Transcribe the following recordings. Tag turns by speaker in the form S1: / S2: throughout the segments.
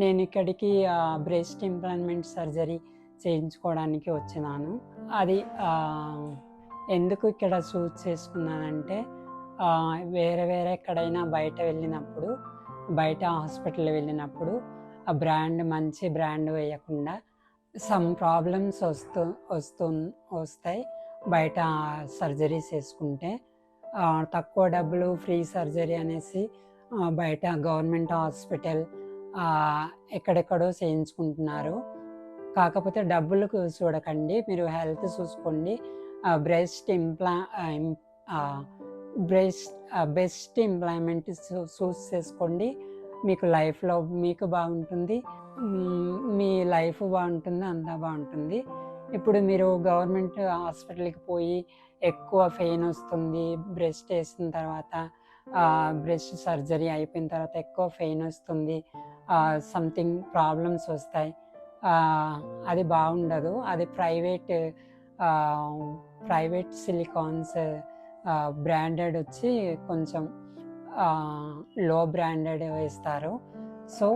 S1: నేను ఇక్కడికి breast ఇంప్లాంట్మెంట్ surgery చేయించుకోవడానికి వచ్చినాను. అది ఎందుకు ఇక్కడ చూస్ చేసుకున్నానంటే వేరే వేరే ఎక్కడైనా బయట హాస్పిటల్ వెళ్ళినప్పుడు ఆ బ్రాండ్ మంచి బ్రాండ్ వేయకుండా సమ్ ప్రాబ్లమ్స్ వస్తాయి బయట సర్జరీస్ చేసుకుంటే. తక్కువ డబ్బులు ఫ్రీ సర్జరీ అనేసి బయట గవర్నమెంట్ హాస్పిటల్ ఎక్కడెక్కడో చేయించుకుంటున్నారు. కాకపోతే డబ్బులకు చూడకండి, మీరు హెల్త్ చూసుకోండి. బెస్ట్ ఎంప్లాయ్మెంట్ చూస్ చేసుకోండి. మీకు లైఫ్లో మీకు బాగుంటుంది, మీ లైఫ్ బాగుంటుంది, అంతా బాగుంటుంది. ఇప్పుడు మీరు గవర్నమెంట్ హాస్పిటల్కి పోయి ఎక్కువ పెయిన్ వస్తుంది, బ్రెస్ట్ వేసిన తర్వాత బ్రెస్ట్ సర్జరీ అయిపోయిన తర్వాత ఎక్కువ పెయిన్ వస్తుంది, సంథింగ్ ప్రాబ్లమ్స్ వస్తాయి. అది బాగుండదు. అది ప్రైవేట్ సిలికాన్స్ బ్రాండెడ్ వచ్చి కొంచెం లో బ్రాండెడ్ వేస్తారు. సో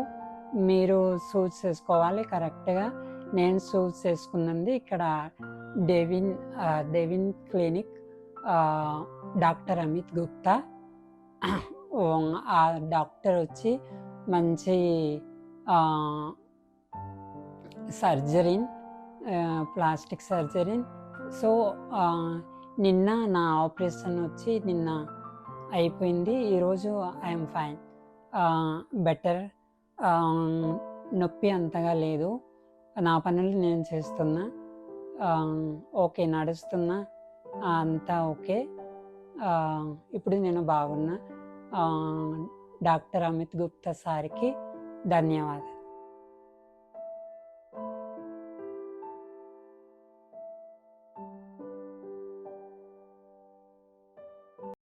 S1: మీరు చూస్ చేసుకోవాలి కరెక్ట్గా. నేను చూస్ చేసుకున్నది ఇక్కడ Devin clinic, doctor Amit Gupta. ఆ డాక్టర్ వచ్చి మంచి సర్జరీన్, ప్లాస్టిక్ సర్జరీన్. సో నిన్న నా ఆపరేషన్ వచ్చి నిన్న అయిపోయింది. ఈరోజు ఐఎమ్ ఫైన్, బెటర్. నొప్పి అంతగా లేదు. నా పనులు నేను చేస్తున్నా, ఓకే, నడుస్తున్నా, అంతా ఓకే. ఇప్పుడు నేను బాగున్నా. డాక్టర్ అమిత్ గుప్తా సార్కి ధన్యవాదాలు.